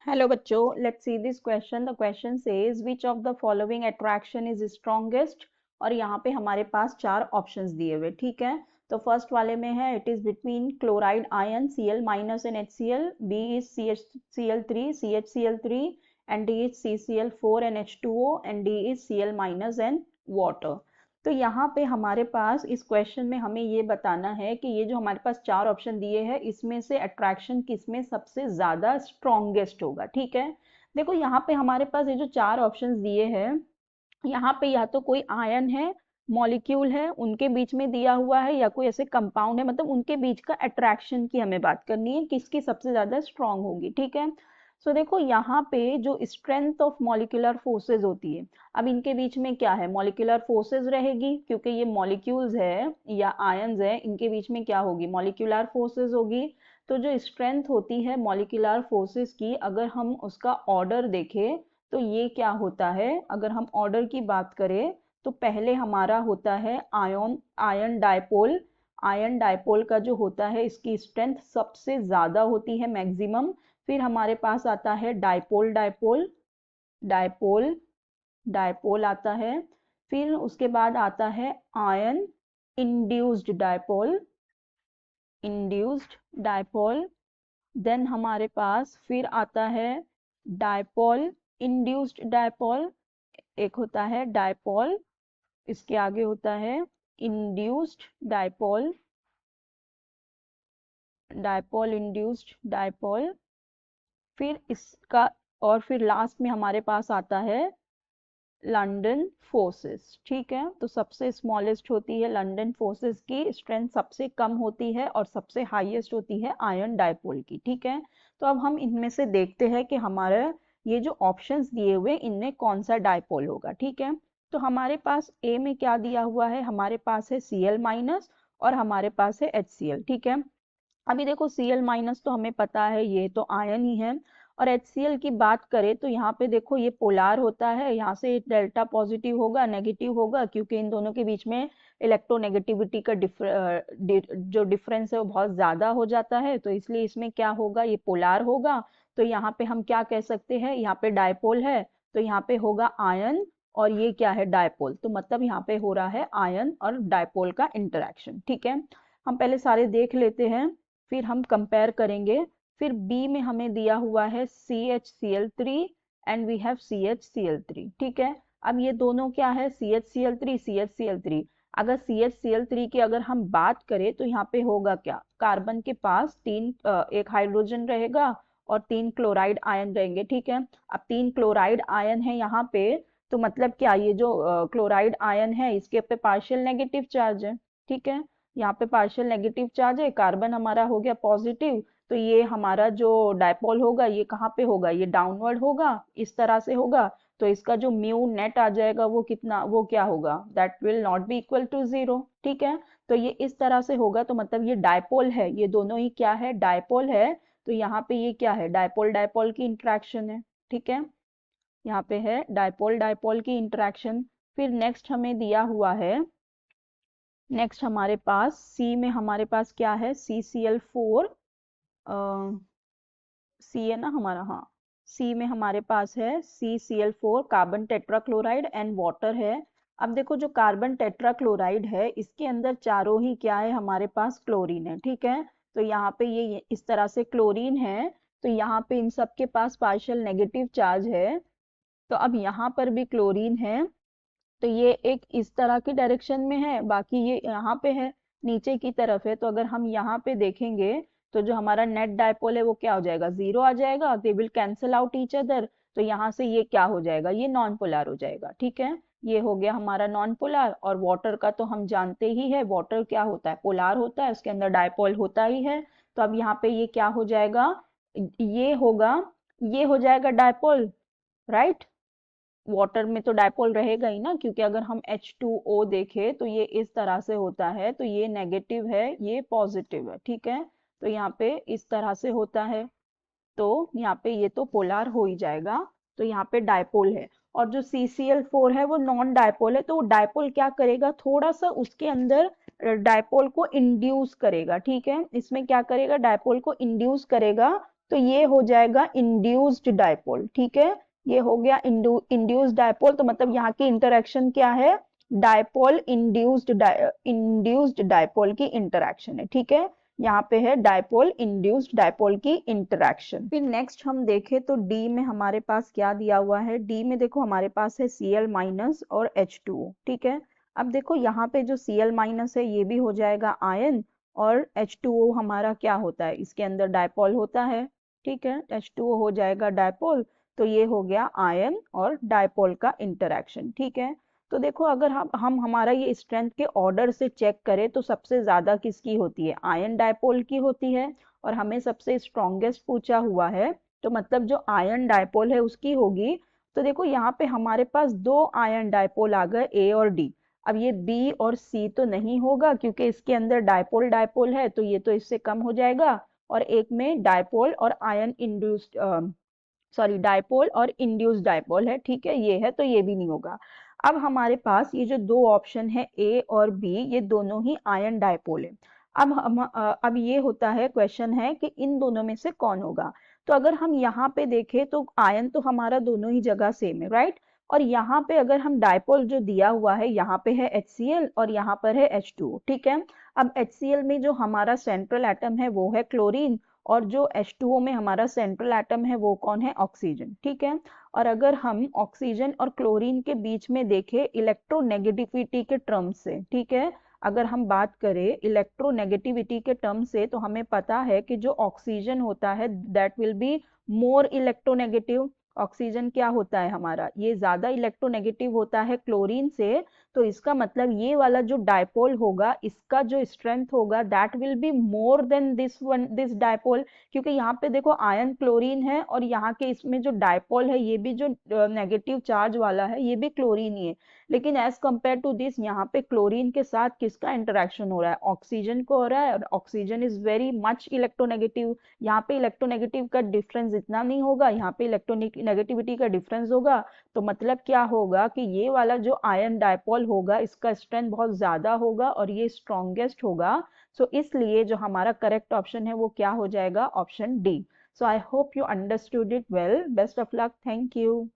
Hello बच्चों, let's see this question. The question says which of the following attraction is strongest? और यहाँ पे हमारे पास चार ऑप्शंस दिए हुए, ठीक है। तो फर्स्ट वाले में है it is between chloride ion Cl minus and HCl, B is CHCl3 CHCl3 and D is CCl4 and H2O and D is Cl minus and water। तो यहाँ पे हमारे पास इस क्वेश्चन में हमें ये बताना है कि ये जो हमारे पास चार ऑप्शन दिए हैं इसमें से अट्रैक्शन किसमें सबसे ज्यादा स्ट्रॉन्गेस्ट होगा, ठीक है। देखो यहाँ पे हमारे पास ये जो चार ऑप्शंस दिए हैं, यहाँ पे या तो कोई आयन है, मॉलिक्यूल है, उनके बीच में दिया हुआ है, या कोई ऐसे कंपाउंड है, मतलब उनके बीच का अट्रैक्शन की हमें बात करनी है, किसकी सबसे ज्यादा स्ट्रांग होगी, ठीक है। सो देखो यहाँ पे जो स्ट्रेंथ ऑफ मॉलिक्यूलर फोर्सेस होती है, अब इनके बीच में क्या है, मॉलिक्यूलर फोर्सेस रहेगी, क्योंकि ये मॉलिक्यूल्स है या आयंस है, इनके बीच में क्या होगी, मॉलिक्यूलर फोर्सेस होगी। तो जो स्ट्रेंथ होती है मॉलिक्यूलर फोर्सेस की, अगर हम उसका ऑर्डर देखें तो ये क्या होता है, अगर हम ऑर्डर की बात करें तो पहले हमारा होता है आयन डायपोल। आयन डायपोल का जो होता है इसकी स्ट्रेंथ सबसे ज्यादा होती है, मैक्सिमम। फिर हमारे पास आता है डायपोल डायपोल डायपोल डायपोल आता है। फिर उसके बाद आता है ion induced dipole induced dipole. Then हमारे पास फिर आता है डायपोल इंड्यूस्ड डायपोल, एक होता है डायपोल, इसके आगे होता है induced dipole, dipole induced dipole. फिर इसका और फिर लास्ट में हमारे पास आता है लंदन फोर्सेस, ठीक है। तो सबसे स्मॉलेस्ट होती है लंदन फोर्सेस की स्ट्रेंथ, सबसे कम होती है, और सबसे हाईएस्ट होती है आयन डायपोल की, ठीक है। तो अब हम इनमें से देखते हैं कि हमारे ये जो ऑप्शंस दिए हुए इनमें कौन सा डायपोल होगा, ठीक है। तो हमारे पास ए में क्या दिया हुआ है, हमारे पास है Cl माइनस और हमारे पास है HCl, ठीक है। अभी देखो Cl माइनस तो हमें पता है ये तो आयन ही है, और HCl की बात करें तो यहाँ पे देखो ये पोलार होता है, यहाँ से डेल्टा पॉजिटिव होगा नेगेटिव होगा, क्योंकि इन दोनों के बीच में इलेक्ट्रोनेगेटिविटी का जो डिफरेंस है वो बहुत ज्यादा हो जाता है, तो इसलिए इसमें क्या होगा, ये पोलार होगा। तो यहाँ पे हम क्या कह सकते हैं, यहाँ पे डायपोल है तो यहाँ पे होगा आयन, और ये क्या है डायपोल, तो मतलब यहाँ पे हो रहा है आयन और डायपोल का इंटरेक्शन, ठीक है। हम पहले सारे देख लेते हैं, फिर हम कंपेयर करेंगे। फिर बी में हमें दिया हुआ है CHCl3 and we have CHCl3, ठीक है। अब ये दोनों क्या है, CHCl3 CHCl3। अगर CHCl3 की अगर हम बात करें तो यहाँ पे होगा क्या, कार्बन के पास एक हाइड्रोजन रहेगा और तीन क्लोराइड आयन रहेंगे, ठीक है। अब तीन क्लोराइड आयन है यहाँ पे, तो मतलब क्या, ये जो क्लोराइड आयन है इसके पे पार्शियल नेगेटिव चार्ज है, ठीक है। यहाँ पे पार्शियल नेगेटिव चार्ज है, कार्बन हमारा हो गया पॉजिटिव, तो ये हमारा जो डायपोल होगा ये कहाँ पे होगा, ये डाउनवर्ड होगा, इस तरह से होगा। तो इसका जो म्यू नेट आ जाएगा वो कितना, वो क्या होगा, that will not be equal to zero, ठीक है। तो ये इस तरह से होगा, तो मतलब ये डायपोल है, ये दोनों ही क्या है, डायपोल है। तो यहाँ पे ये क्या है, डायपोल डायपोल की इंटरेक्शन है, ठीक है। यहाँ पे है डायपोल डायपोल की इंटरेक्शन। फिर नेक्स्ट हमें दिया हुआ है, नेक्स्ट हमारे पास सी में हमारे पास क्या है, CCl4, सी है ना हमारा, हाँ। सी में हमारे पास है CCl4 carbon tetrachloride and water है। अब देखो जो कार्बन टेट्राक्लोराइड है इसके अंदर चारों ही क्या है, हमारे पास क्लोरीन है, ठीक है। तो यहाँ पे ये इस तरह से क्लोरीन है, तो यहाँ पे इन सब के पास पार्शियल नेगेटिव चार्ज है। तो अब यहाँ पर भी क्लोरीन है, तो ये एक इस तरह की डायरेक्शन में है, बाकी ये यहाँ पे है, नीचे की तरफ है। तो अगर हम यहाँ पे देखेंगे तो जो हमारा नेट डायपोल है वो क्या हो जाएगा, जीरो आ जाएगा, they will cancel out each other. तो यहाँ से ये क्या हो जाएगा, ये नॉन पोलर हो जाएगा, ठीक है। ये हो गया हमारा नॉन पोलर। और वाटर का तो हम जानते ही है, वाटर क्या होता है, पोलर होता है, उसके अंदर डायपोल होता ही है। तो अब यहाँ पे ये क्या हो जाएगा, ये होगा, ये हो जाएगा डायपोल, राइट। वाटर में तो डायपोल रहेगा ही ना, क्योंकि अगर हम H2O देखें तो ये इस तरह से होता है, तो ये नेगेटिव है ये पॉजिटिव है, ठीक है। तो यहाँ पे इस तरह से होता है, तो यहाँ पे ये तो पोलर हो ही जाएगा, तो यहाँ पे डायपोल है। और जो CCl4 है वो नॉन डायपोल है, तो वो डायपोल क्या करेगा, थोड़ा सा उसके अंदर डायपोल को इंड्यूस करेगा, ठीक है। इसमें क्या करेगा, डायपोल को इंड्यूस करेगा, तो ये हो जाएगा इंड्यूस्ड डायपोल। ठीक है, ये हो गया इंड्यूस्ड डायपोल। तो मतलब यहाँ की इंटरेक्शन क्या है, डायपोल इंड्यूस्ड डायपोल की इंटरेक्शन है। ठीक है, यहाँ पे है डायपोल इंड्यूस्ड डायपोल की इंटरेक्शन। फिर नेक्स्ट हम देखें तो डी में हमारे पास क्या दिया हुआ है। डी में देखो हमारे पास है Cl माइनस और H2O। ठीक है, अब देखो यहाँ पे जो Cl माइनस है ये भी हो जाएगा आयन, और H2O हमारा क्या होता है, इसके अंदर डायपोल होता है। ठीक है, H2O हो जाएगा डायपोल। तो ये हो गया आयन और डायपोल का इंटरेक्शन। ठीक है, तो देखो अगर हम हमारा ये स्ट्रेंथ के ऑर्डर से चेक करें तो सबसे ज्यादा किसकी होती है, आयन डायपोल की होती है। और हमें सबसे स्ट्रॉन्गेस्ट पूछा हुआ है, तो मतलब जो आयन डायपोल है उसकी होगी। तो देखो यहाँ पे हमारे पास दो आयन डायपोल आ गए, ए और डी। अब ये बी और सी तो नहीं होगा क्योंकि इसके अंदर डायपोल डायपोल है, तो ये तो इससे कम हो जाएगा। और एक में डायपोल और आयन इंड्यूस्ड, सॉरी डायपोल और इंड्यूस्ड डायपोल है। ठीक है, ये है तो ये भी नहीं होगा। अब हमारे पास ये जो दो ऑप्शन है ए और बी, ये दोनों ही आयन डायपोल है। अब ये होता है, क्वेश्चन है कि इन दोनों में से कौन होगा। तो अगर हम यहाँ पे देखें तो आयन तो हमारा दोनों ही जगह सेम है, राइट। और यहाँ पे अगर हम डायपोल जो दिया हुआ है, यहाँ पे है HCl और यहाँ पर है H2O। ठीक है, अब HCl में जो हमारा सेंट्रल एटम है वो है क्लोरीन, और जो H2O में हमारा सेंट्रल एटम है वो कौन है, ऑक्सीजन। ठीक है, और अगर हम ऑक्सीजन और क्लोरीन के बीच में देखें इलेक्ट्रोनेगेटिविटी के टर्म से, ठीक है, अगर हम बात करें इलेक्ट्रोनेगेटिविटी के टर्म से, तो हमें पता है कि जो ऑक्सीजन होता है that will be more electronegative. Oxygen क्या होता है हमारा, ये ज्यादा इलेक्ट्रोनेगेटिव होता है क्लोरीन से। तो इसका मतलब ये वाला जो डायपोल होगा, इसका जो स्ट्रेंथ होगा that will be more than this dipole. क्योंकि यहाँ पे देखो आयन क्लोरीन है, और यहाँ के इसमें जो डायपोल है ये भी जो नेगेटिव चार्ज वाला है ये भी क्लोरीन ही है। लेकिन एज कंपेयर टू दिस, यहाँ पे क्लोरीन के साथ किसका इंटरेक्शन हो रहा है, ऑक्सीजन को हो रहा है, और oxygen is very much electronegative. यहाँ पे इलेक्ट्रोनेगेटिव का डिफरेंस इतना नहीं होगा, यहाँ पे इलेक्ट्रोनेगेटिविटी का डिफरेंस होगा। तो मतलब क्या होगा कि ये वाला जो आयन डायपोल होगा इसका स्ट्रेंथ बहुत ज्यादा होगा और ये स्ट्रॉन्गेस्ट होगा। सो इसलिए जो हमारा करेक्ट ऑप्शन है वो क्या हो जाएगा, option D. So I hope you understood it well. Best of luck, thank you.